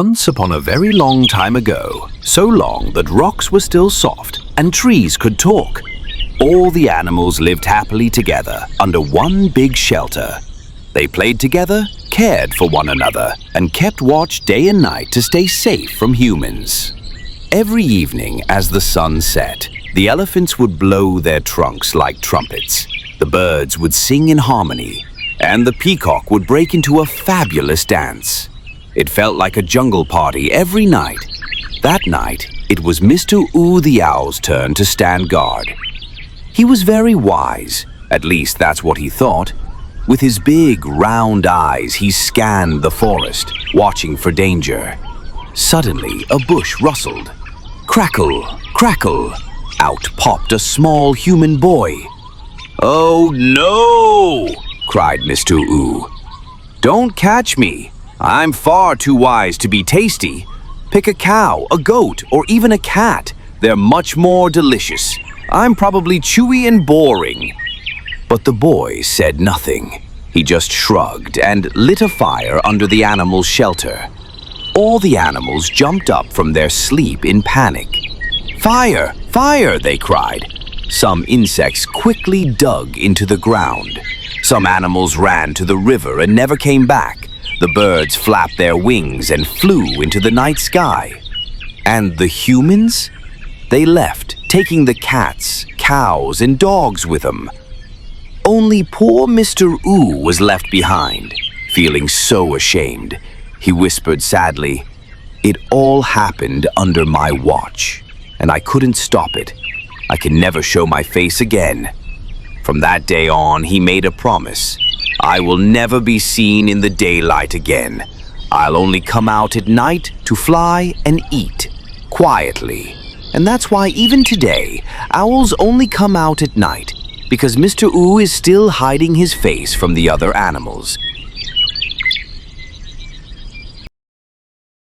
Once upon a very long time ago, so long that rocks were still soft and trees could talk, all the animals lived happily together under one big shelter. They played together, cared for one another, and kept watch day and night to stay safe from humans. Every evening as the sun set, the elephants would blow their trunks like trumpets, the birds would sing in harmony, and the peacock would break into a fabulous dance. It felt like a jungle party every night. That night, it was Mr. Oo the Owl's turn to stand guard. He was very wise, at least that's what he thought. With his big, round eyes, he scanned the forest, watching for danger. Suddenly, a bush rustled. Crackle, crackle, out popped a small human boy. "Oh no!" cried Mr. Oo. "Don't catch me. I'm far too wise to be tasty. Pick a cow, a goat, or even a cat. They're much more delicious. I'm probably chewy and boring." But the boy said nothing. He just shrugged and lit a fire under the animals' shelter. All the animals jumped up from their sleep in panic. "Fire! Fire!" they cried. Some insects quickly dug into the ground. Some animals ran to the river and never came back. The birds flapped their wings and flew into the night sky. And the humans? They left, taking the cats, cows, and dogs with them. Only poor Mr. Oo was left behind, feeling so ashamed. He whispered sadly, "It all happened under my watch, and I couldn't stop it. I can never show my face again." From that day on, he made a promise. "I will never be seen in the daylight again. I'll only come out at night to fly and eat, quietly." And that's why even today, owls only come out at night, because Mr. Oo is still hiding his face from the other animals.